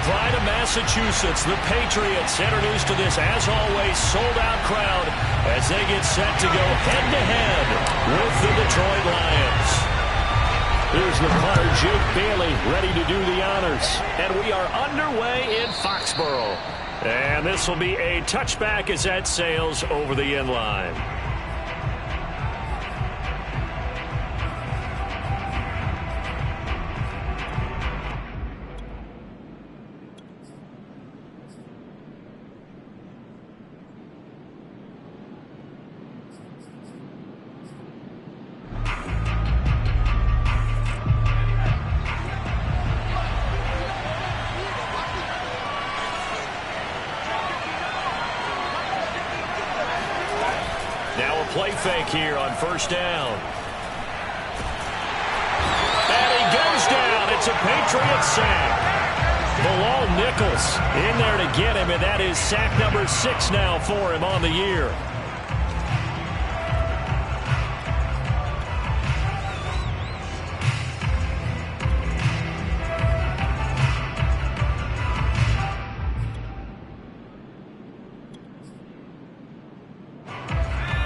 pride of Massachusetts, the Patriots introduced to this, as always, sold-out crowd as they get set to go head-to-head with the Detroit Lions. Here's the punter, Jake Bailey, ready to do the honors. And we are underway in Foxborough. And this will be a touchback as that sails over the end line. Play fake here on first down. And he goes down. It's a Patriot sack. Bilal Nichols in there to get him, and that is sack number 6 now for him on the year.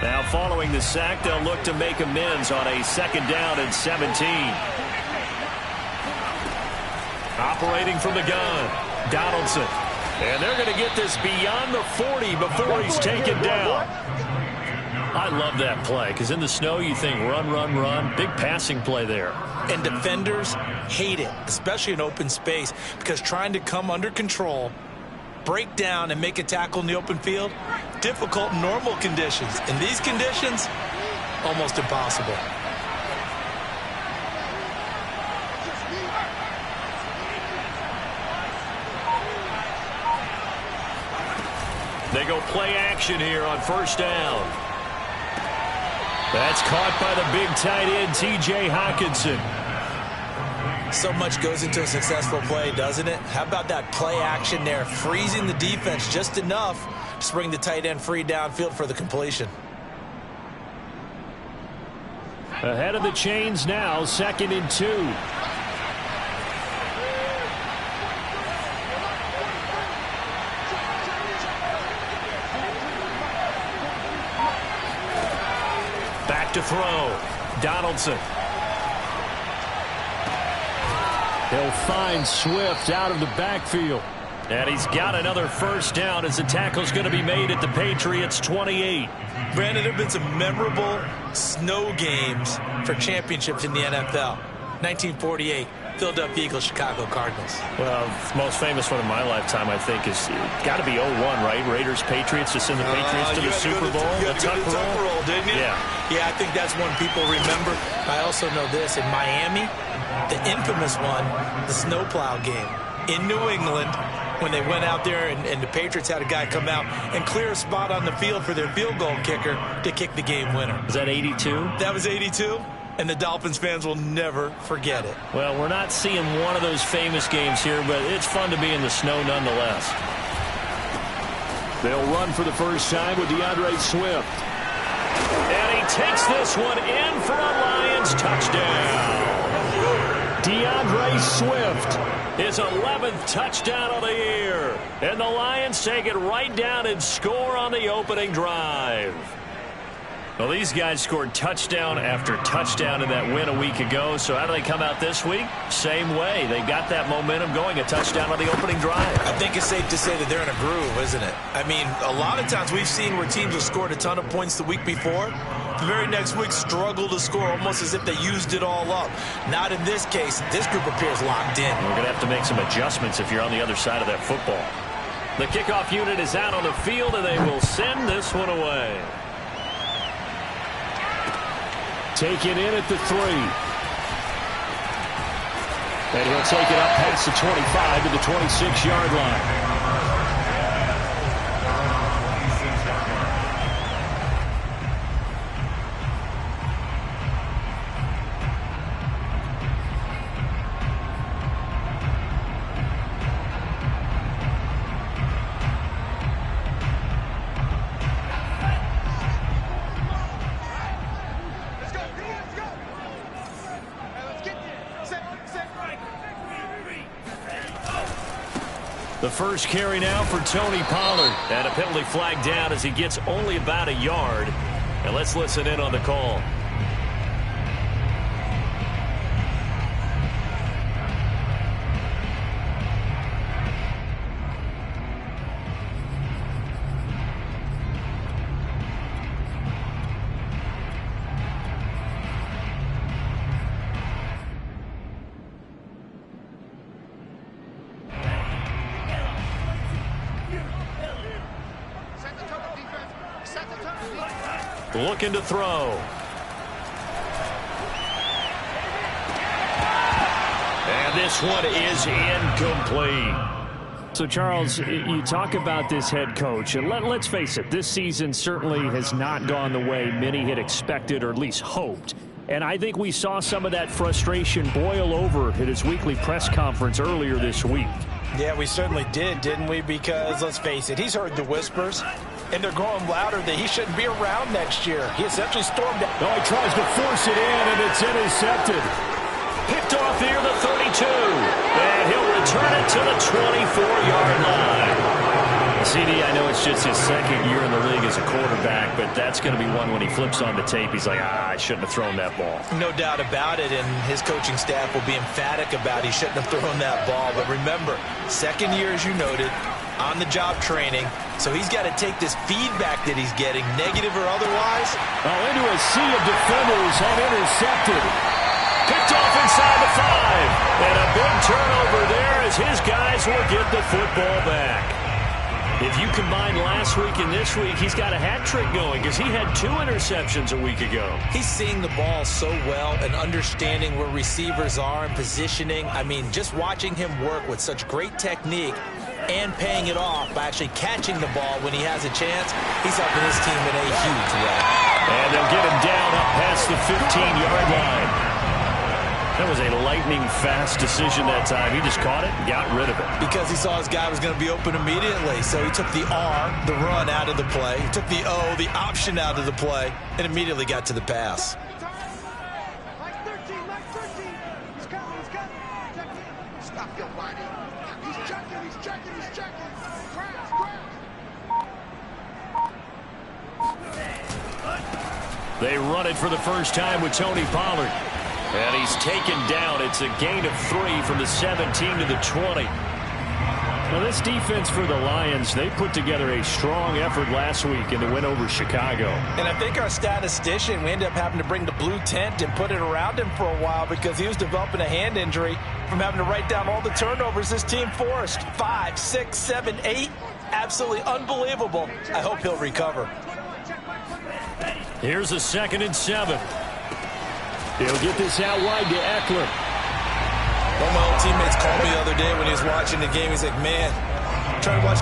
Now following the sack, they'll look to make amends on a 2nd down and 17. Operating from the gun, Donaldson. And they're going to get this beyond the 40 before he's taken down. I love that play because in the snow you think run, run, run. Big passing play there. And defenders hate it, especially in open space, because trying to come under control, break down and make a tackle in the open field, difficult in normal conditions. In these conditions, almost impossible. They go play action here on first down. That's caught by the big tight end, T.J. Hockenson. So much goes into a successful play, doesn't it? How about that play action there, freezing the defense just enough to bring the tight end free downfield for the completion. Ahead of the chains now, 2nd and 2. Back to throw, Donaldson. He'll find Swift out of the backfield. And he's got another first down as the tackle's going to be made at the Patriots' 28. Brandon, there have been some memorable snow games for championships in the NFL. 1948, Philadelphia Eagles, Chicago Cardinals. Well, the most famous one in my lifetime, I think, is got to be 01, right? Raiders, Patriots, to send the Patriots to the Super Bowl. You had to go to the Tuck roll, didn't you? Yeah, I think that's one people remember. I also know this. In Miami, the infamous one, the snowplow game in New England, when they went out there and the Patriots had a guy come out and clear a spot on the field for their field goal kicker to kick the game winner. Was that 82? That was 82, and the Dolphins fans will never forget it. Well, we're not seeing one of those famous games here, but it's fun to be in the snow nonetheless. They'll run for the first time with DeAndre Swift. And he takes this one in for a Lions touchdown. DeAndre Swift, his 11th touchdown of the year. And the Lions take it right down and score on the opening drive. Well, these guys scored touchdown after touchdown in that win a week ago. So how do they come out this week? Same way. They got that momentum going, a touchdown on the opening drive. I think it's safe to say that they're in a groove, isn't it? I mean, a lot of times we've seen where teams have scored a ton of points the week before. The very next week struggle to score, almost as if they used it all up. Not in this case. This group appears locked in. We're going to have to make some adjustments if you're on the other side of that football. The kickoff unit is out on the field, and they will send this one away. Taken in at the 3. And he'll take it up past the 25 to the 26-yard line. The first carry now for Tony Pollard. And a penalty flag down as he gets only about a yard. And let's listen in on the call. Looking to throw. And this one is incomplete. So, Charles, you talk about this head coach, and let's face it, this season certainly has not gone the way many had expected or at least hoped. And I think we saw some of that frustration boil over at his weekly press conference earlier this week. Yeah, we certainly did, didn't we? Because, let's face it, he's heard the whispers, and they're growing louder that he shouldn't be around next year. He essentially stormed out. Oh, he tries to force it in, and it's intercepted. Picked off near the 32. And he'll return it to the 24-yard line. CD, I know it's just his second year in the league as a quarterback, but that's going to be one when he flips on the tape. He's like, I shouldn't have thrown that ball. No doubt about it, and his coaching staff will be emphatic about he shouldn't have thrown that ball. But remember, second year, as you noted, on-the-job training, so he's got to take this feedback that he's getting, negative or otherwise. Oh, into a sea of defenders and intercepted. Picked off inside the 5. And a big turnover there as his guys will get the football back. If you combine last week and this week, he's got a hat trick going because he had 2 interceptions a week ago. He's seeing the ball so well and understanding where receivers are and positioning. I mean, just watching him work with such great technique and paying it off by actually catching the ball when he has a chance, he's helping his team in a huge way. And they'll get him down up past the 15-yard line. That was a lightning-fast decision that time. He just caught it and got rid of it. Because he saw his guy was going to be open immediately. So he took the R, the run, out of the play. He took the O, the option, out of the play, and immediately got to the pass. Stop your whining. He's checking. They run it for the first time with Tony Pollard. And he's taken down. It's a gain of 3 from the 17 to the 20. Now, this defense for the Lions, they put together a strong effort last week in the win over Chicago. And I think our statistician, we ended up having to bring the blue tent and put it around him for a while because he was developing a hand injury from having to write down all the turnovers this team forced. 5, 6, 7, 8. Absolutely unbelievable. I hope he'll recover. Here's a 2nd and 7. He'll get this out wide to Eckler. One of my old teammates called me the other day when he was watching the game. He's like, man, I'm trying to watch.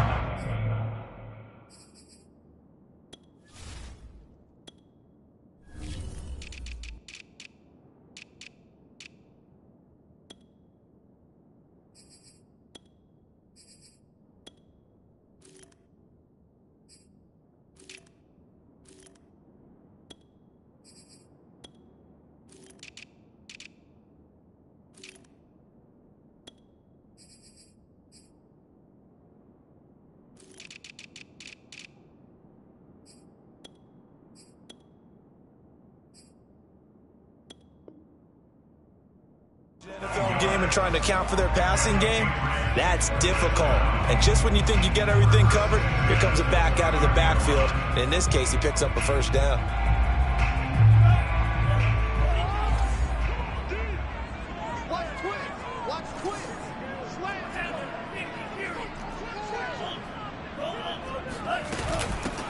NFL game and trying to account for their passing game, that's difficult. And just when you think you get everything covered, here comes a back out of the backfield. And in this case, he picks up a first down.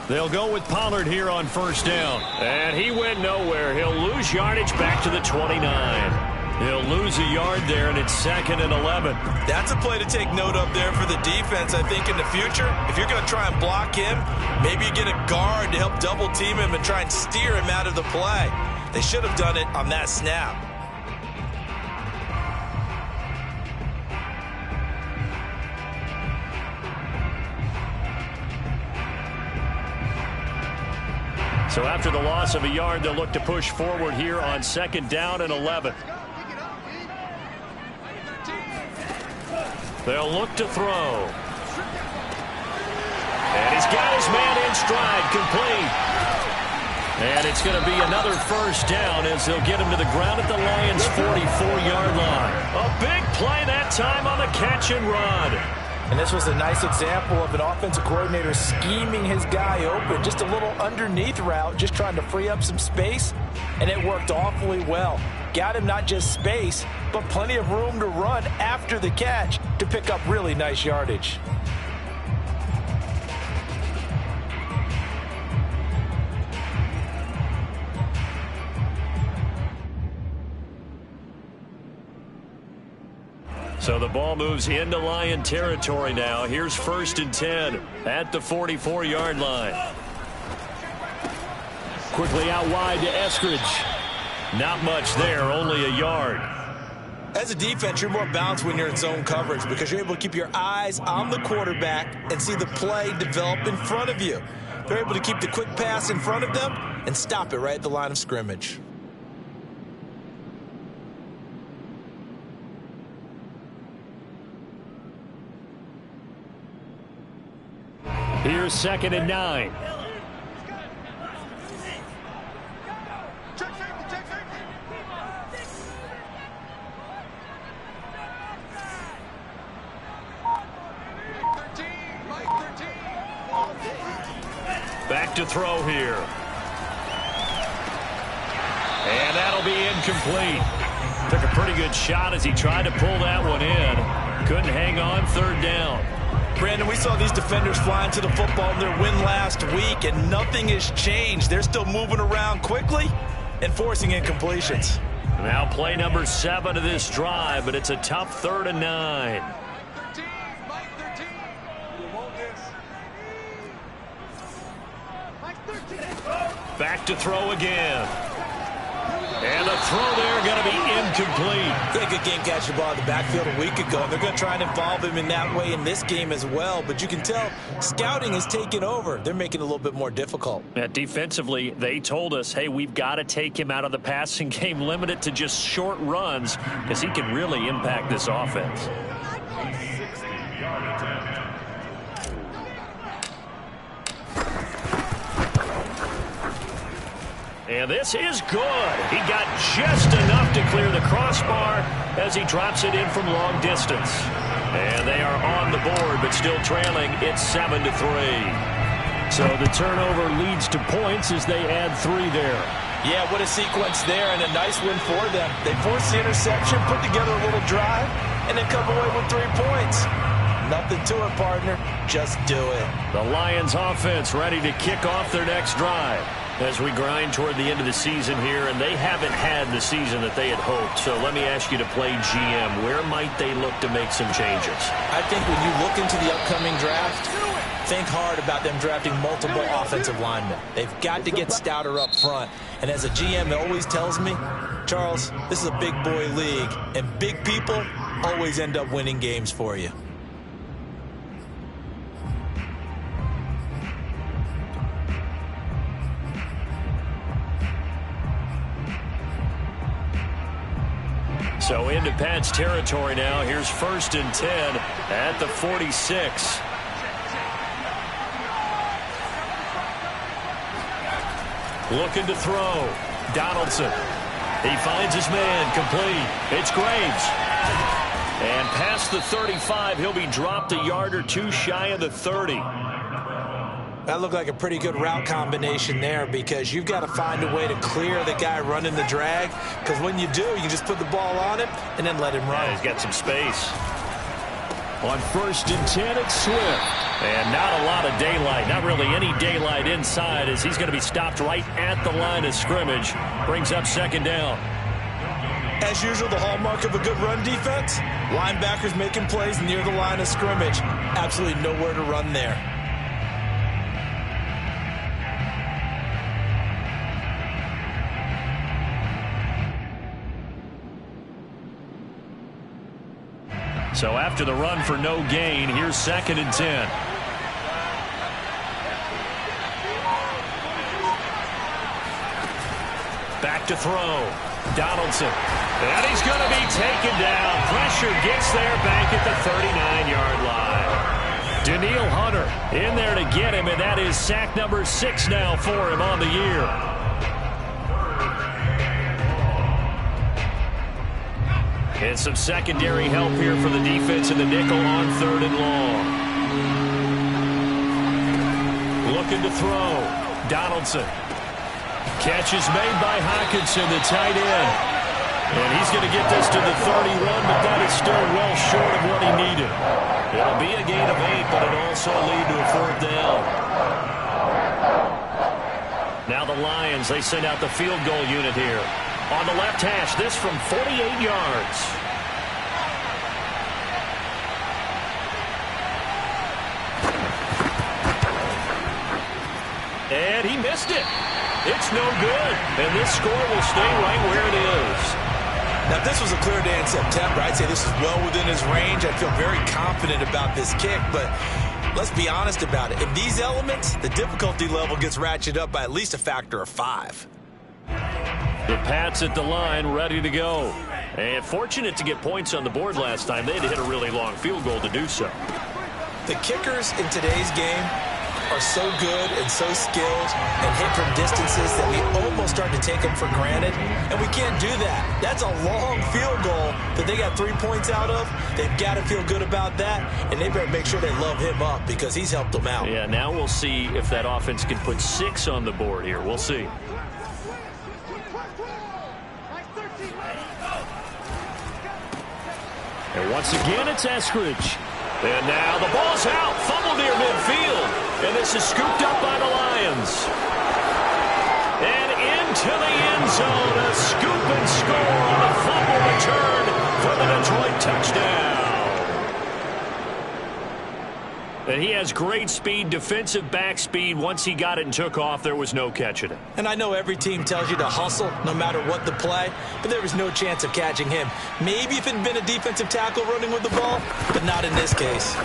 They'll go with Pollard here on first down. And he went nowhere. He'll lose yardage back to the 29. He'll lose a yard there, and it's 2nd and 11. That's a play to take note of there for the defense, I think, in the future. If you're going to try and block him, maybe you get a guard to help double-team him and try and steer him out of the play. They should have done it on that snap. So after the loss of a yard, they'll look to push forward here on 2nd down and 11. They'll look to throw. And he's got his man in stride, complete. And it's going to be another first down as they'll get him to the ground at the Lions' 44-yard line. A big play that time on the catch and run. And this was a nice example of an offensive coordinator scheming his guy open. Just a little underneath route, just trying to free up some space. And it worked awfully well. Got him not just space, but plenty of room to run after the catch to pick up really nice yardage. So the ball moves into Lion territory now. Here's 1st and 10 at the 44-yard line. Quickly out wide to Eskridge. Not much there, only a yard. As a defense, you're more balanced when you're in zone coverage because you're able to keep your eyes on the quarterback and see the play develop in front of you. They're able to keep the quick pass in front of them and stop it right at the line of scrimmage. Here's 2nd and 9. Back to throw here. And that'll be incomplete. Took a pretty good shot as he tried to pull that one in. Couldn't hang on, 3rd down. Brandon, we saw these defenders flying to the football in their win last week, and nothing has changed. They're still moving around quickly and forcing incompletions. Now play number 7 of this drive, but it's a tough 3rd and 9. Back to throw again. And the throw there going to be incomplete. They good game catch the ball in the backfield a week ago. They're going to try and involve him in that way in this game as well. But you can tell scouting is taking over. They're making it a little bit more difficult. Defensively, they told us, hey, we've got to take him out of the passing game, limit it to just short runs because he can really impact this offense. And this is good. He got just enough to clear the crossbar as he drops it in from long distance. And they are on the board, but still trailing. It's 7-3. So the turnover leads to points as they add 3 there. Yeah, what a sequence there, and a nice win for them. They forced the interception, put together a little drive, and then come away with 3 points. Nothing to it, partner. Just do it. The Lions offense ready to kick off their next drive. As we grind toward the end of the season here, and they haven't had the season that they had hoped. So let me ask you to play GM. Where might they look to make some changes? I think when you look into the upcoming draft, think hard about them drafting multiple offensive linemen. They've got to get stouter up front. And as a GM, it always tells me, Charles, this is a big boy league, and big people always end up winning games for you. So into Pat's territory now. Here's 1st and 10 at the 46. Looking to throw. Donaldson. He finds his man. Complete. It's Graves. And past the 35, he'll be dropped a yard or 2 shy of the 30. That looked like a pretty good route combination there because you've got to find a way to clear the guy running the drag, because when you do, you can just put the ball on him and then let him run. Yeah, he's got some space. On 1st and 10, it's Swift. And not a lot of daylight, not really any daylight inside, as he's going to be stopped right at the line of scrimmage. Brings up 2nd down. As usual, the hallmark of a good run defense, linebackers making plays near the line of scrimmage. Absolutely nowhere to run there. So after the run for no gain, here's 2nd and 10. Back to throw. Donaldson. And he's going to be taken down. Pressure gets there back at the 39-yard line. Danielle Hunter in there to get him, and that is sack number 6 now for him on the year. And some secondary help here for the defense in the nickel on 3rd and long. Looking to throw. Donaldson. Catch is made by Hockenson, the tight end. And he's going to get this to the 31, but that is still well short of what he needed. It'll be a gain of 8, but it'll also lead to a 4th down. Now the Lions, they send out the field goal unit here. On the left hash, this from 48 yards. And he missed it. It's no good. And this score will stay right where it is. Now, if this was a clear day in September, I'd say this is well within his range. I feel very confident about this kick, but let's be honest about it. In these elements, the difficulty level gets ratcheted up by at least a factor of 5. The Pats at the line, ready to go. And fortunate to get points on the board last time. They had to hit a really long field goal to do so. The kickers in today's game are so good and so skilled and hit from distances that we almost start to take them for granted, and we can't do that. That's a long field goal that they got 3 points out of. They've got to feel good about that, and they better make sure they love him up because he's helped them out. Yeah, now we'll see if that offense can put 6 on the board here. We'll see. And once again, it's Eskridge. And now the ball's out. Fumble near midfield. And this is scooped up by the Lions. And into the end zone. A scoop and score on a fumble return for the Detroit touchdown. And he has great speed, defensive back speed. Once he got it and took off, there was no catching it. And I know every team tells you to hustle no matter what the play, but there was no chance of catching him. Maybe if it had been a defensive tackle running with the ball, but not in this case.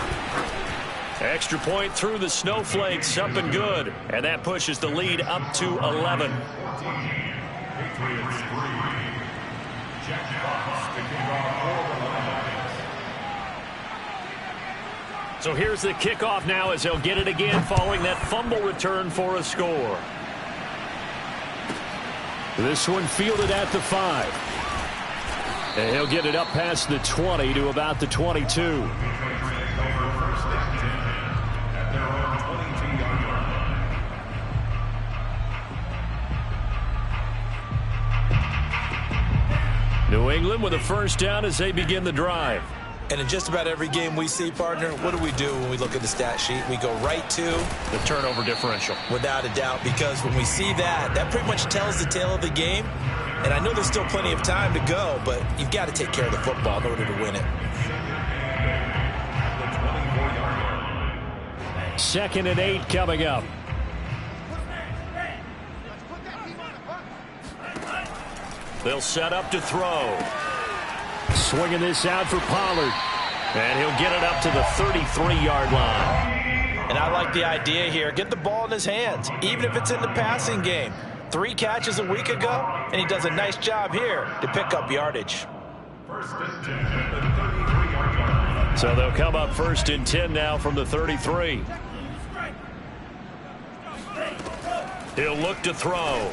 Extra point through the snowflakes, up and good. And that pushes the lead up to 11. So here's the kickoff now as he'll get it again following that fumble return for a score. This one fielded at the 5. And he'll get it up past the 20 to about the 22. New England with a first down as they begin the drive. And in just about every game we see, partner, what do we do when we look at the stat sheet? We go right to the turnover differential. Without a doubt, because when we see that, that pretty much tells the tale of the game. And I know there's still plenty of time to go, but you've got to take care of the football in order to win it. 2nd and 8 coming up. They'll set up to throw. Swinging this out for Pollard. And he'll get it up to the 33-yard line. And I like the idea here. Get the ball in his hands, even if it's in the passing game. 3 catches a week ago, and he does a nice job here to pick up yardage. So they'll come up 1st and 10 now from the 33. He'll look to throw.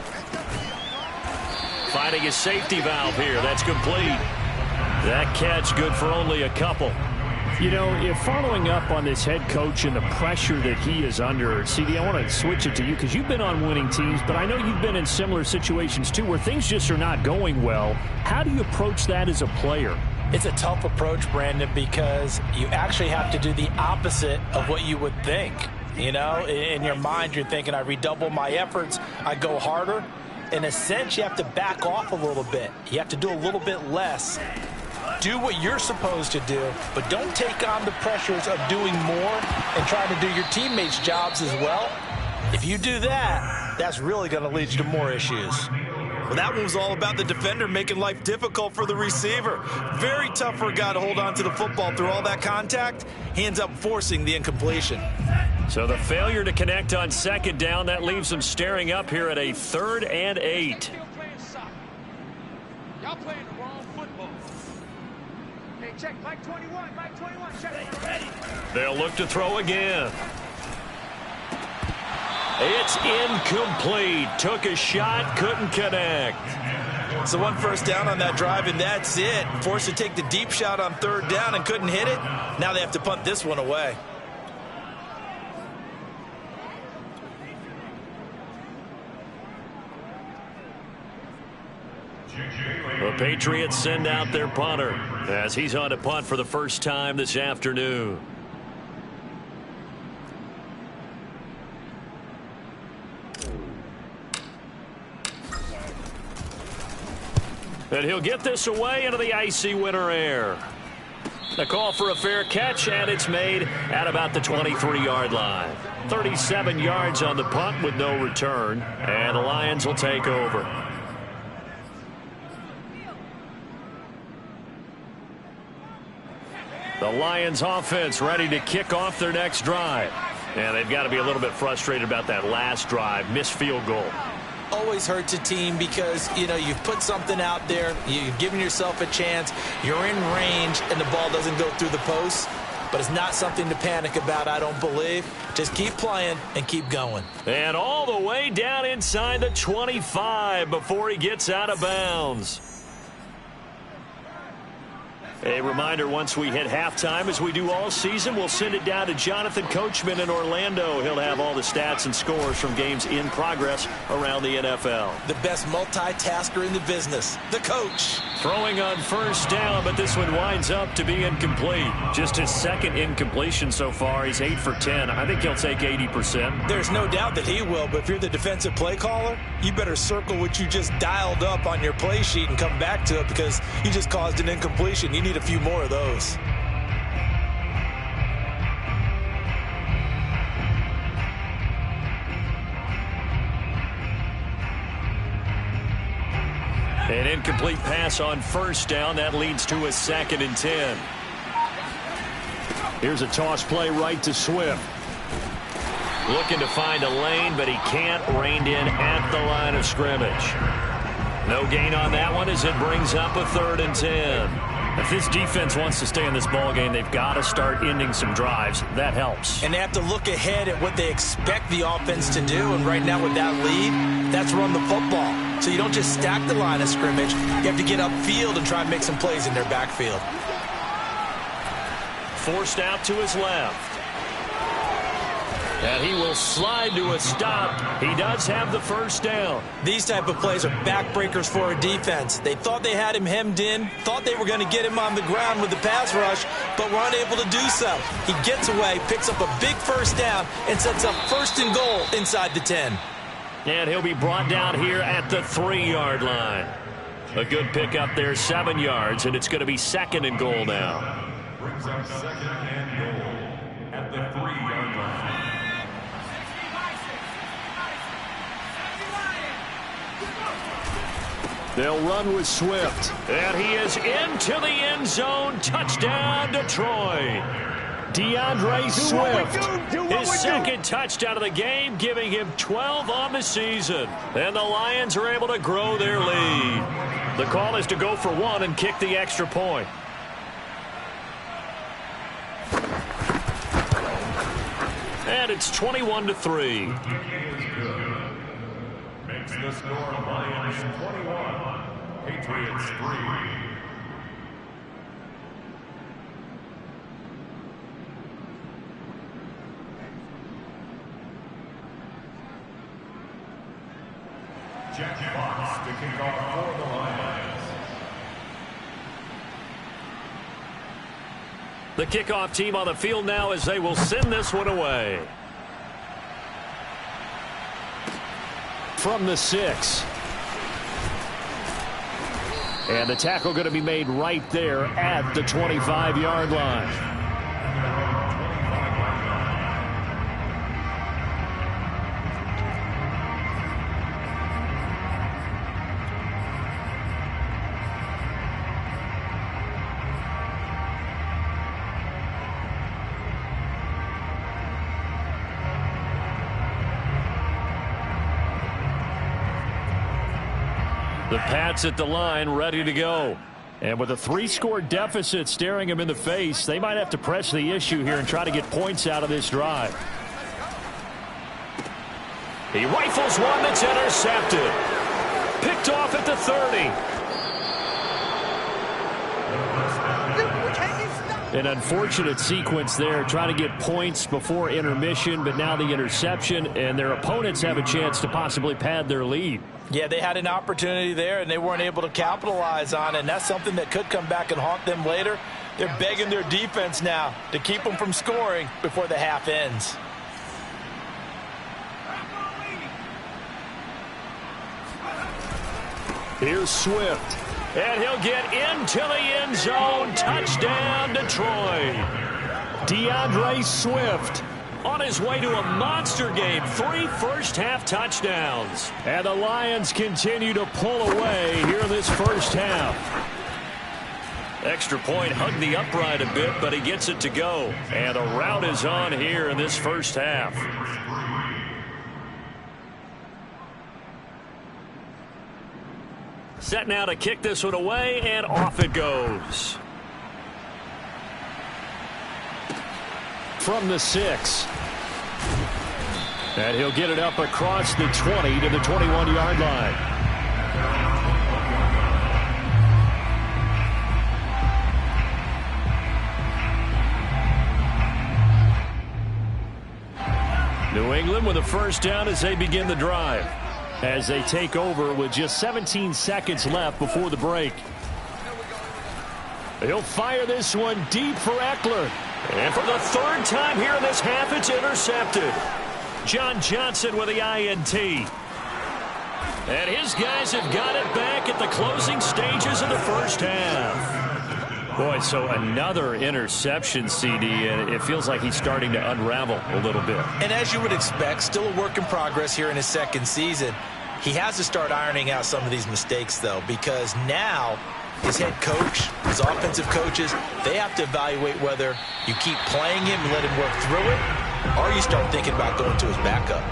Finding a safety valve here. That's complete. That catch good for only a couple. You know, if following up on this head coach and the pressure that he is under, CD, I want to switch it to you because you've been on winning teams, but I know you've been in similar situations too where things just are not going well. How do you approach that as a player? It's a tough approach, Brandon, because you actually have to do the opposite of what you would think. You know, in your mind, you're thinking, I redouble my efforts, I go harder. In a sense, you have to back off a little bit. You have to do a little bit less. Do what you're supposed to do, but don't take on the pressures of doing more and trying to do your teammates' jobs as well. If you do that, that's really going to lead you to more issues. Well, that one was all about the defender making life difficult for the receiver. Very tough for a guy to hold on to the football through all that contact. He ends up forcing the incompletion. So the failure to connect on 2nd down, that leaves them staring up here at a 3rd and 8. Y'all playing the wrong football. check. Mike 21, Mike 21, check. Ready. They'll look to throw again. It's incomplete. Took a shot, couldn't connect. So 1 first down on that drive, and that's it. Forced to take the deep shot on 3rd down and couldn't hit it. Now they have to punt this one away. The Patriots send out their punter as he's on to punt for the first time this afternoon. And he'll get this away into the icy winter air. The call for a fair catch, and it's made at about the 23-yard line. 37 yards on the punt with no return, and the Lions will take over. The Lions offense ready to kick off their next drive. And they've got to be a little bit frustrated about that last drive, missed field goal. Always hurts a team because, you know, you've put something out there, you've given yourself a chance, you're in range, and the ball doesn't go through the post. But it's not something to panic about, I don't believe. Just keep playing and keep going. And all the way down inside the 25 before he gets out of bounds. A reminder, once we hit halftime, as we do all season, we'll send it down to Jonathan Coachman in Orlando. He'll have all the stats and scores from games in progress around the NFL. The best multitasker in the business, the coach. Throwing on first down, but this one winds up to be incomplete. Just his second incompletion so far. He's 8 for 10. I think he'll take 80%. There's no doubt that he will, but if you're the defensive play caller, you better circle what you just dialed up on your play sheet and come back to it because you just caused an incompletion. You need a few more of those. An incomplete pass on first down. That leads to a 2nd and 10. Here's a toss play right to Swift. Looking to find a lane, but he can't. Reined in at the line of scrimmage. No gain on that one as it brings up a 3rd and 10. If this defense wants to stay in this ballgame, they've got to start ending some drives. That helps. And they have to look ahead at what they expect the offense to do. And right now with that lead, that's run the football. So you don't just stack the line of scrimmage. You have to get upfield and try and make some plays in their backfield. Forced out to his left. And he will slide to a stop. He does have the first down. These type of plays are backbreakers for a defense. They thought they had him hemmed in, thought they were going to get him on the ground with the pass rush, but were unable to do so. He gets away, picks up a big first down, and sets up 1st and goal inside the 10. And he'll be brought down here at the 3-yard line. A good pickup there, 7 yards, and it's going to be 2nd and goal now. Brings up 2nd and goal at the 3-yard line. They'll run with Swift. And he is into the end zone. Touchdown, Detroit. DeAndre Swift, his 2nd touchdown of the game, giving him 12 on the season. And the Lions are able to grow their lead. The call is to go for 1 and kick the extra point. And it's 21-3. Makes the score Lions 21, Patriots 3. Jack Fox to kick off for the Lions. The kickoff team on the field now as they will send this one away. From the 6. And the tackle going to be made right there at the 25-yard line. The Pats at the line, ready to go. And with a 3-score deficit staring him in the face, they might have to press the issue here and try to get points out of this drive. He rifles one that's intercepted. Picked off at the 30. An unfortunate sequence there, trying to get points before intermission, but now the interception, and their opponents have a chance to possibly pad their lead. Yeah, they had an opportunity there, and they weren't able to capitalize on it, and that's something that could come back and haunt them later. They're begging their defense now to keep them from scoring before the half ends. Here's Swift. And he'll get into the end zone. Touchdown, Detroit. DeAndre Swift on his way to a monster game. 3 first-half touchdowns. And the Lions continue to pull away here in this first half. Extra point hugged the upright a bit, but he gets it to go. And the route is on here in this first half. Set now to kick this one away, and off it goes. From the 6. And he'll get it up across the 20 to the 21-yard line. New England with a first down as they begin the drive. As they take over with just 17 seconds left before the break. He'll fire this one deep for Eckler. And for the 3rd time here in this half, it's intercepted. John Johnson with the INT. And his guys have got it back at the closing stages of the first half. Boy, so another interception, CD, and it feels like he's starting to unravel a little bit. And as you would expect, still a work in progress here in his 2nd season. He has to start ironing out some of these mistakes, though, because now his head coach, his offensive coaches, they have to evaluate whether you keep playing him and let him work through it, or you start thinking about going to his backup.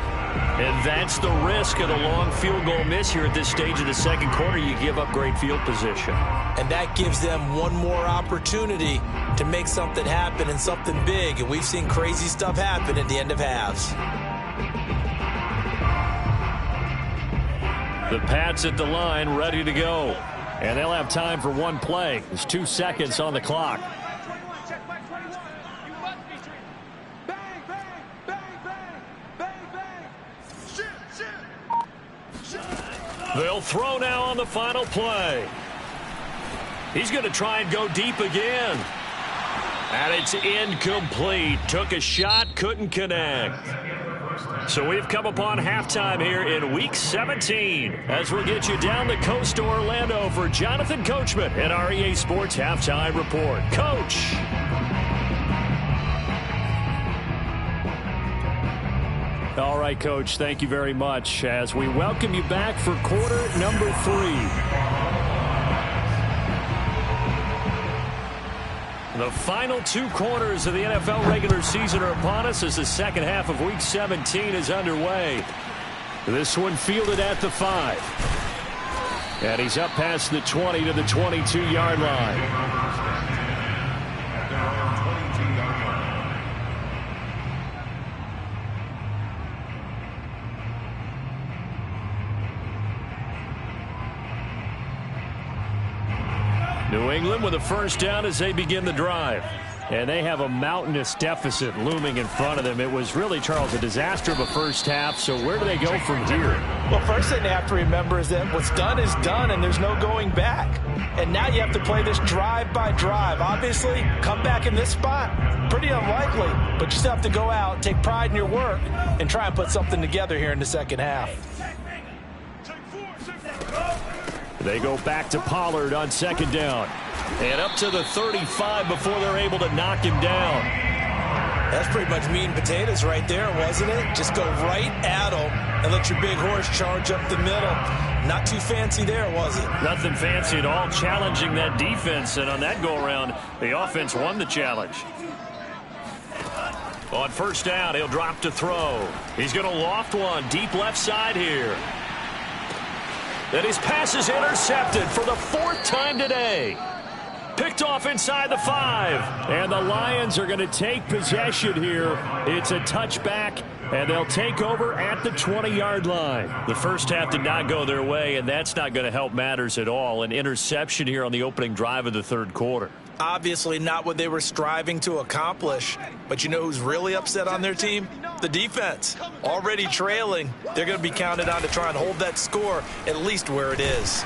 And that's the risk of the long field goal miss here at this stage of the 2nd quarter. You give up great field position. And that gives them one more opportunity to make something happen and something big. And we've seen crazy stuff happen at the end of halves. The Pats at the line, ready to go. And they'll have time for one play. There's 2 seconds on the clock. They'll throw now on the final play. He's going to try and go deep again. And it's incomplete. Took a shot, couldn't connect. So we've come upon halftime here in Week 17. As we'll get you down the coast to Orlando for Jonathan Coachman at our EA Sports Halftime Report. Coach. All right, Coach, thank you very much as we welcome you back for quarter number 3. The final 2 quarters of the NFL regular season are upon us as the second half of Week 17 is underway. This one fielded at the 5. And he's up past the 20 to the 22-yard line. New England with a first down as they begin the drive. And they have a mountainous deficit looming in front of them. It was really, Charles, a disaster of a first half. So where do they go from here? Well, first thing they have to remember is that what's done is done, and there's no going back. And now you have to play this drive by drive. Obviously, come back in this spot, pretty unlikely. But you still have to go out, take pride in your work, and try and put something together here in the second half. They go back to Pollard on second down. And up to the 35 before they're able to knock him down. That's pretty much meat and potatoes right there, wasn't it? Just go right at him and let your big horse charge up the middle. Not too fancy there, was it? Nothing fancy at all, challenging that defense. And on that go-around, the offense won the challenge. On first down, he'll drop to throw. He's going to loft one deep left side here. And his pass is intercepted for the 4th time today. Picked off inside the 5. And the Lions are going to take possession here. It's a touchback, and they'll take over at the 20-yard line. The first half did not go their way, and that's not going to help matters at all. An interception here on the opening drive of the third quarter. Obviously not what they were striving to accomplish. But you know who's really upset on their team? The defense. Already trailing. They're going to be counted on to try and hold that score at least where it is.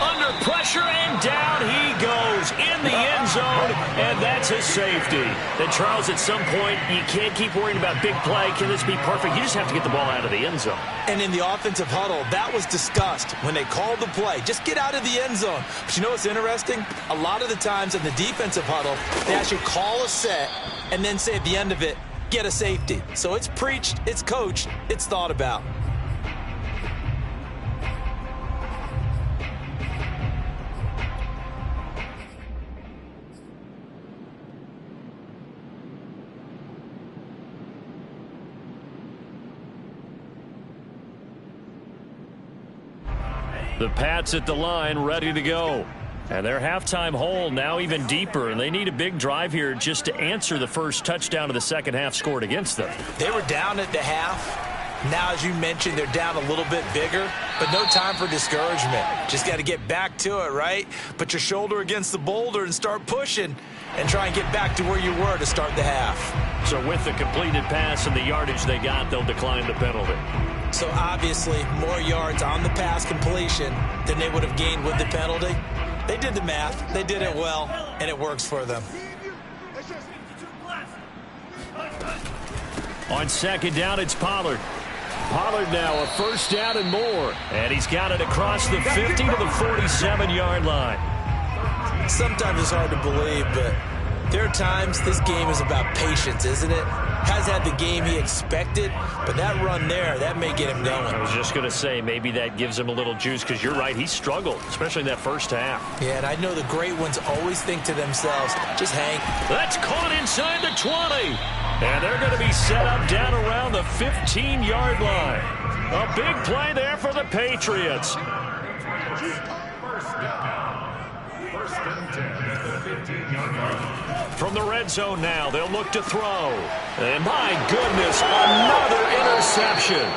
Under pressure, and down he goes in the end zone, and that's his safety. And Charles, at some point, you can't keep worrying about big play. Can this be perfect? You just have to get the ball out of the end zone. And in the offensive huddle, that was discussed when they called the play. Just get out of the end zone. But you know what's interesting? A lot of the times in the defensive huddle, they actually call a set and then say at the end of it, get a safety. So it's preached, it's coached, it's thought about. The Pats at the line, ready to go. And their halftime hole now even deeper, and they need a big drive here just to answer the first touchdown of the second half scored against them. They were down at the half. Now, as you mentioned, they're down a little bit bigger, but no time for discouragement. Just got to get back to it, right? Put your shoulder against the boulder and start pushing and try and get back to where you were to start the half. So with the completed pass and the yardage they got, they'll decline the penalty. So obviously more yards on the pass completion than they would have gained with the penalty. They did the math. They did it well, and it works for them. On second down, it's Pollard. Pollard now a first down and more. And he's got it across the 50 to the 47-yard line. Sometimes it's hard to believe, but there are times this game is about patience, isn't it? Has had the game he expected, but that run there, that may get him going. I was just going to say, maybe that gives him a little juice, because you're right, he struggled, especially in that first half. Yeah, and I know the great ones always think to themselves, just hang. That's caught inside the 20. And they're going to be set up down around the 15-yard line. A big play there for the Patriots. First and 10 at the 15-yard line. From the red zone now, they'll look to throw. And my goodness, another interception.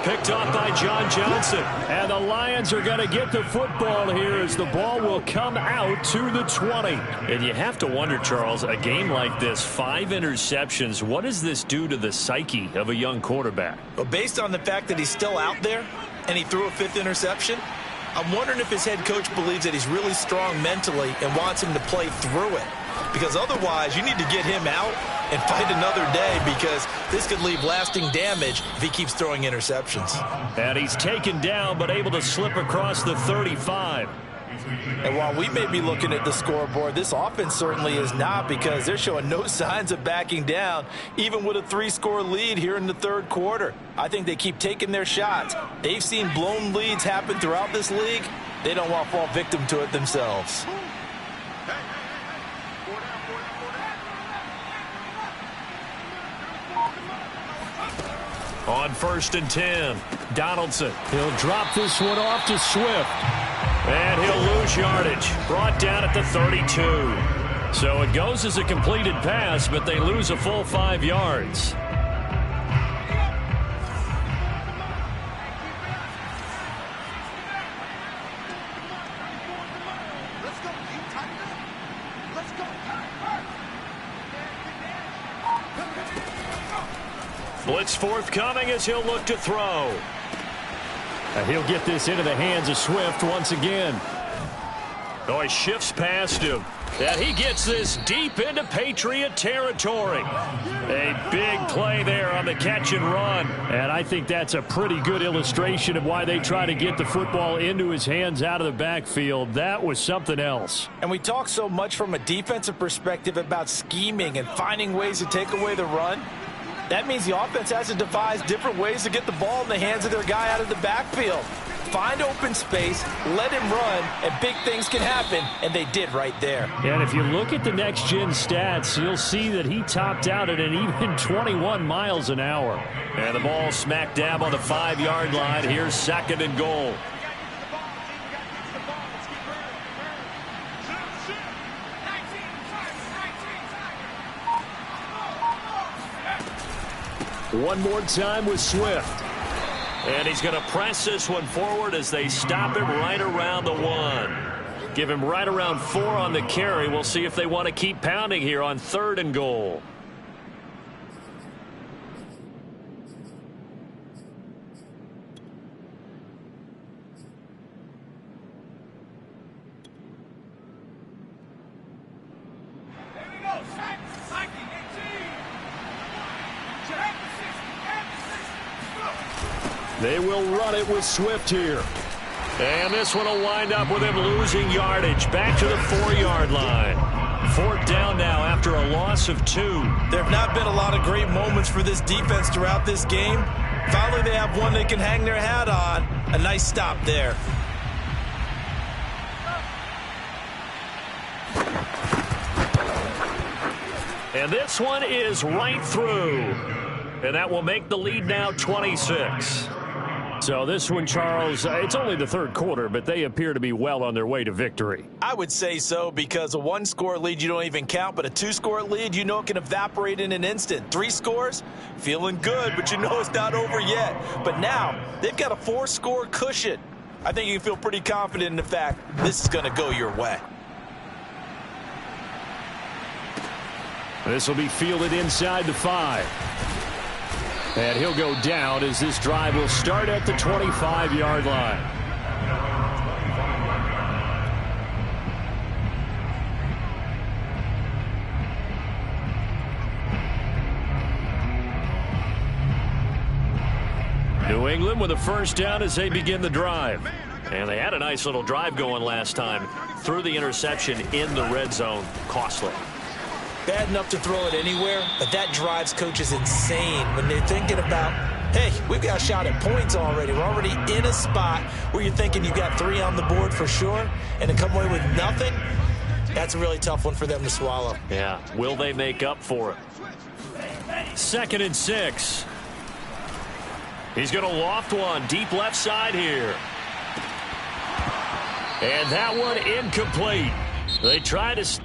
Picked off by John Johnson. And the Lions are going to get the football here as the ball will come out to the 20. And you have to wonder, Charles, a game like this, 5 interceptions, what does this do to the psyche of a young quarterback? Well, based on the fact that he's still out there and he threw a 5th interception, I'm wondering if his head coach believes that he's really strong mentally and wants him to play through it. Because otherwise, you need to get him out and fight another day, because this could leave lasting damage if he keeps throwing interceptions. And he's taken down, but able to slip across the 35. And while we may be looking at the scoreboard, this offense certainly is not, because they're showing no signs of backing down, even with a 3-score lead here in the third quarter. I think they keep taking their shots. They've seen blown leads happen throughout this league. They don't want to fall victim to it themselves. On 1st and 10, Donaldson. He'll drop this one off to Swift. And he'll lose yardage. Brought down at the 32. So it goes as a completed pass, but they lose a full 5 yards. Blitz forthcoming as he'll look to throw. And he'll get this into the hands of Swift once again. Oh, he shifts past him. And he gets this deep into Patriot territory. A big play there on the catch and run. And I think that's a pretty good illustration of why they try to get the football into his hands out of the backfield. That was something else. And we talk so much from a defensive perspective about scheming and finding ways to take away the run. That means the offense has to devise different ways to get the ball in the hands of their guy out of the backfield. Find open space, let him run, and big things can happen, and they did right there. And if you look at the next-gen stats, you'll see that he topped out at an even 21 miles an hour. And the ball smack dab on the 5-yard line. Here's 2nd and goal. One more time with Swift. And he's going to press this one forward as they stop him right around the 1. Give him right around 4 on the carry. We'll see if they want to keep pounding here on 3rd and goal. They will run it with Swift here. And this one will wind up with him losing yardage. Back to the 4-yard line. 4th down now after a loss of 2. There have not been a lot of great moments for this defense throughout this game. Finally, they have one they can hang their hat on. A nice stop there. And this one is right through. And that will make the lead now 26. So this one, Charles, it's only the 3rd quarter, but they appear to be well on their way to victory. I would say so, because a 1-score lead you don't even count, but a 2-score lead you know it can evaporate in an instant. 3 scores, feeling good, but you know it's not over yet. But now they've got a 4-score cushion. I think you can feel pretty confident in the fact this is going to go your way. This will be fielded inside the 5. And he'll go down as this drive will start at the 25-yard line. New England with a 1st down as they begin the drive. And they had a nice little drive going last time. Threw the interception in the red zone. Costly. Bad enough to throw it anywhere, but that drives coaches insane when they're thinking about, hey, we've got a shot at points already. We're already in a spot where you're thinking you got 3 on the board for sure, and to come away with nothing, that's a really tough one for them to swallow. Yeah, will they make up for it? 2nd and 6. He's going to loft one deep left side here. And that one incomplete. They try to...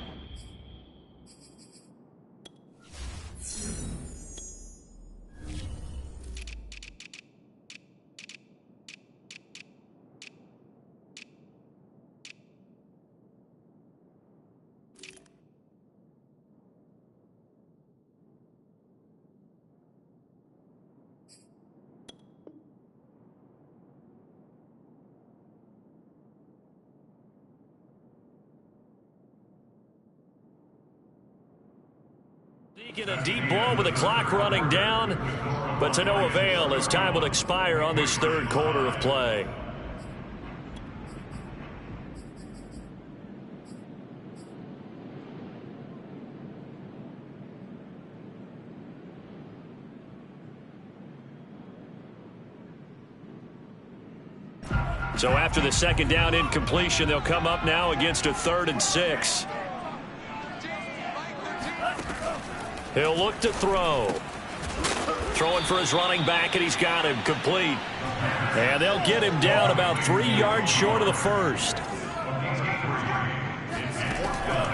Get a deep ball with the clock running down, but to no avail as time will expire on this 3rd quarter of play. So after the 2nd down incompletion, they'll come up now against a 3rd and 6. He'll look to throw. Throwing for his running back, and he's got him complete. And they'll get him down about 3 yards short of the 1st.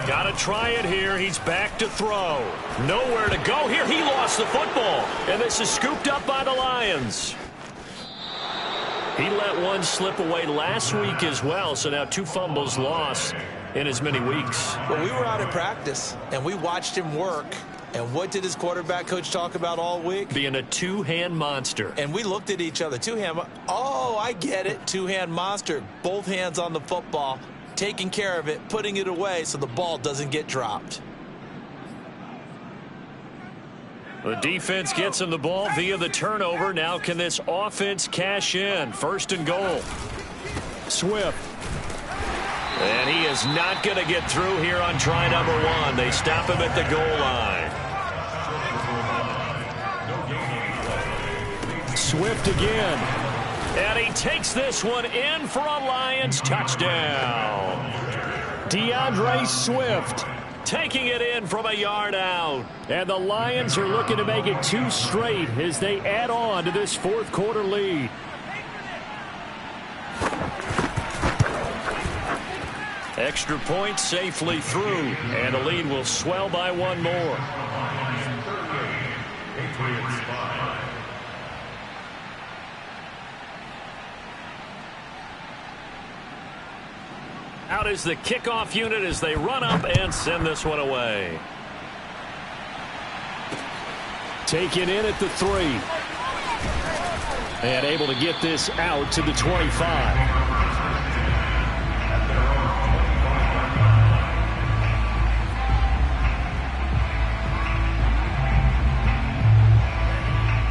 Got to try it here. He's back to throw. Nowhere to go here. He lost the football. And this is scooped up by the Lions. He let one slip away last week as well, so now 2 fumbles lost in as many weeks. Well, we were out at practice, and we watched him work. And what did his quarterback coach talk about all week? Being a 2-hand monster. And we looked at each other. 2-hand. Oh, I get it. 2-hand monster. Both hands on the football, taking care of it, putting it away so the ball doesn't get dropped. The defense gets him the ball via the turnover. Now can this offense cash in? 1st and goal. Swift. And he is not going to get through here on try number 1. They stop him at the goal line. Swift again. And he takes this one in for a Lions touchdown. DeAndre Swift taking it in from a yard out. And the Lions are looking to make it 2 straight as they add on to this 4th quarter lead. Extra point safely through, and the lead will swell by 1 more. Patriots 5, out is the kickoff unit as they run up and send this one away. Taken in at the 3. And able to get this out to the 25.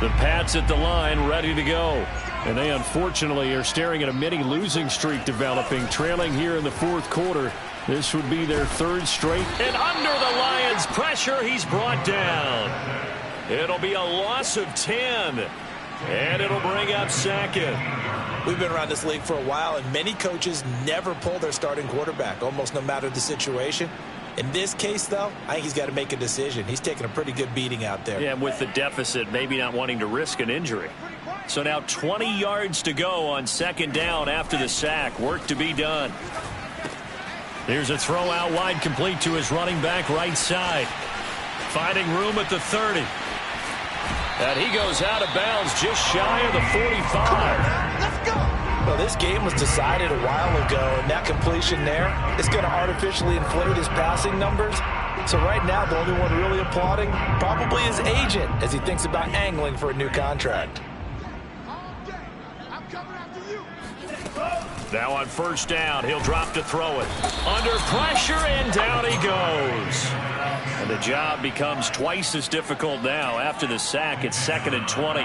The Pats at the line, ready to go. And they unfortunately are staring at a mini losing streak developing, trailing here in the fourth quarter. This would be their 3rd straight. And under the Lions' pressure, he's brought down. It'll be a loss of 10. And it'll bring up 2nd. We've been around this league for a while, and many coaches never pull their starting quarterback, almost no matter the situation. In this case, though, I think he's got to make a decision. He's taking a pretty good beating out there. Yeah, with the deficit, maybe not wanting to risk an injury. So now 20 yards to go on 2nd down after the sack. Work to be done. Here's a throw out wide, complete to his running back right side. Finding room at the 30. And he goes out of bounds just shy of the 45. Let's go. Well, this game was decided a while ago, and that completion there is going to artificially inflate his passing numbers. So right now, the only one really applauding probably his agent as he thinks about angling for a new contract. I'm coming after you. Now on 1st down, he'll drop to throw it. Under pressure, and down he goes. And the job becomes twice as difficult now after the sack. It's 2nd and 20.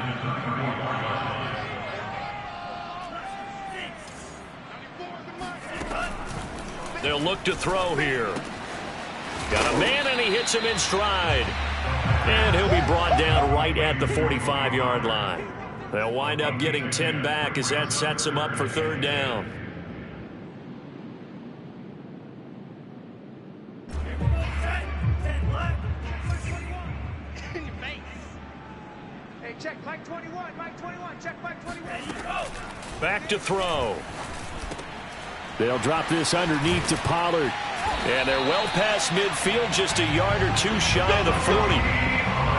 They'll look to throw here. Got a man, and he hits him in stride. And he'll be brought down right at the 45-yard line. They'll wind up getting 10 back as that sets him up for 3rd down. Hey, check Mike 21. Mike 21. Check Mike 21. Back to throw. They'll drop this underneath to Pollard. And they're well past midfield, just a yard or 2 shy of the 40.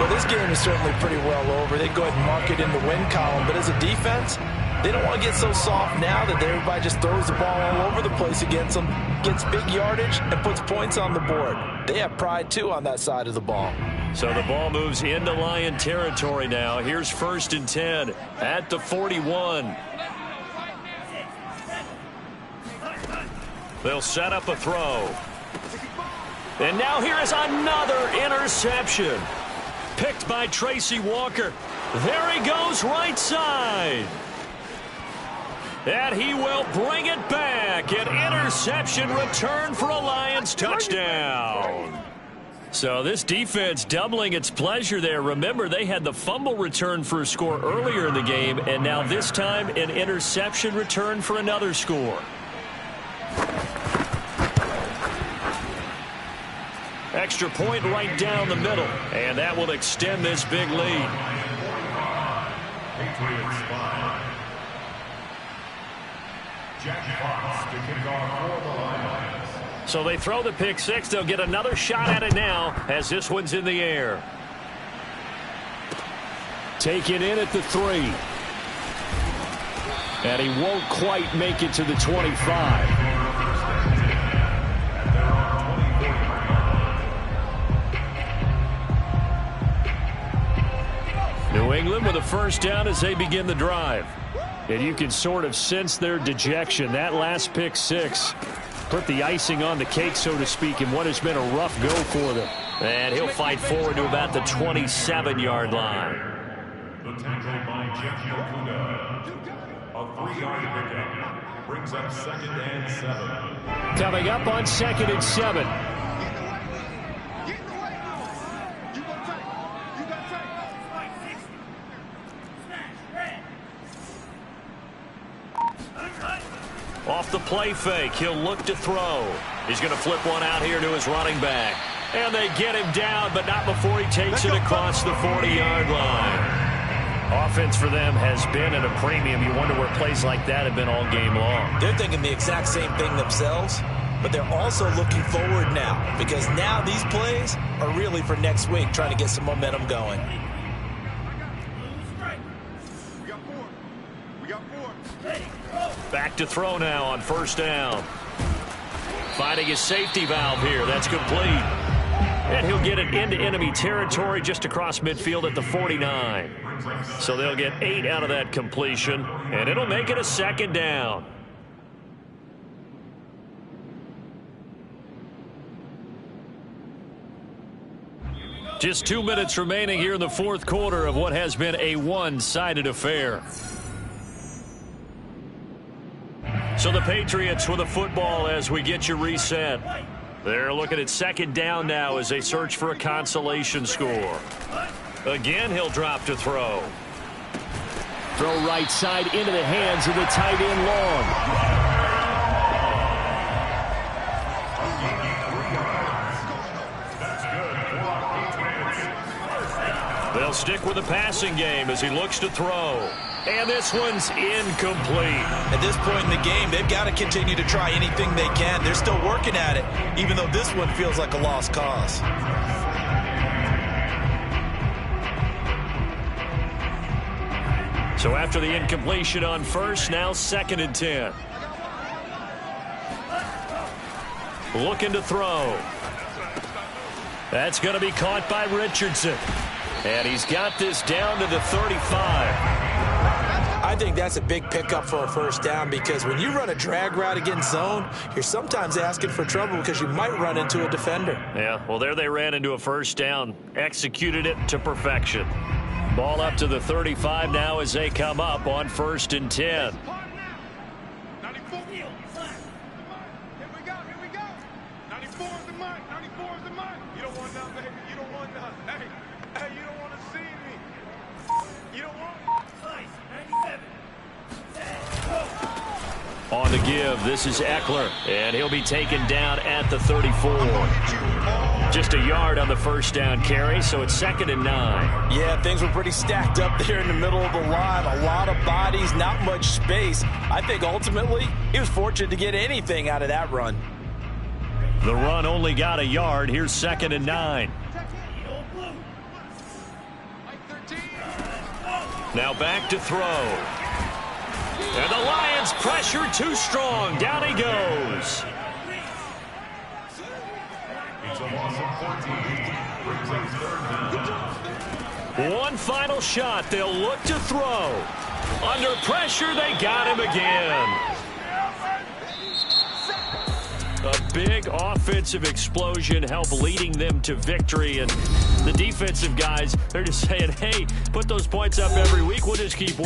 Well, this game is certainly pretty well over. They go ahead and mark it in the win column. But as a defense, they don't want to get so soft now that everybody just throws the ball all over the place against them, gets big yardage, and puts points on the board. They have pride, too, on that side of the ball. So the ball moves into Lion territory now. Here's 1st and 10 at the 41. They'll set up a throw. And now here is another interception. Picked by Tracy Walker. There he goes, right side. And he will bring it back. An interception return for a Lions touchdown. So this defense doubling its pleasure there. Remember, they had the fumble return for a score earlier in the game, and now this time an interception return for another score. Extra point right down the middle, and that will extend this big lead. Patriots 5. Jack Fox to kick off for the Lions. So they throw the pick 6. They'll get another shot at it now as this one's in the air. Taken in at the 3. And he won't quite make it to the 25. New England with a 1st down as they begin the drive. And you can sort of sense their dejection. That last pick 6 put the icing on the cake, so to speak, in what has been a rough go for them. And he'll fight forward to about the 27-yard line. The tackle by Jeff Okudah. A 3-yard pickup brings up 2nd and 7. Coming up on 2nd and 7. Off the play fake, he'll look to throw. He's going to flip one out here to his running back. And they get him down, but not before he takes it across the 40-yard line. Offense for them has been at a premium. You wonder where plays like that have been all game long. They're thinking the exact same thing themselves, but they're also looking forward now, because now these plays are really for next week, trying to get some momentum going. Back to throw now on 1st down. finding his safety valve here. That's complete. And he'll get it into enemy territory just across midfield at the 49. So they'll get 8 out of that completion, and it'll make it a second down. Just 2 minutes remaining here in the fourth quarter of what has been a one-sided affair. So the Patriots with a football as we get you reset. They're looking at second down now as they search for a consolation score. Again, he'll drop to throw. Throw right side into the hands of the tight end That's They'll stick with the passing game as he looks to throw. And this one's incomplete. At this point in the game, they've got to continue to try anything they can. They're still working at it, even though this one feels like a lost cause. So after the incompletion on first, now 2nd and 10. Looking to throw. That's going to be caught by Richardson. And he's got this down to the 35. I think that's a big pickup for a first down because when you run a drag route against zone, you're sometimes asking for trouble because you might run into a defender. Yeah, well, there they ran into a first down. Executed it to perfection. Ball up to the 35 now as they come up on 1st and 10. 94. Here we go. 94 is the mark. 94 is the mark. You don't want none, baby. You don't want none. Hey, you don't want to see me. You don't want. On the give, this is Eckler, and he'll be taken down at the 34. Just a yard on the first down carry, so it's 2nd and 9. Yeah, things were pretty stacked up there in the middle of the line. A lot of bodies, not much space. I think ultimately he was fortunate to get anything out of that run. The run only got a yard. Here's 2nd and 9. Now back to throw. And the Lions pressure too strong. Down he goes. It's a loss of 14. Brings up 3rd down. One final shot. They'll look to throw. Under pressure, they got him again. A big offensive explosion helped leading them to victory. And the defensive guys, they're just saying, hey, put those points up every week. We'll just keep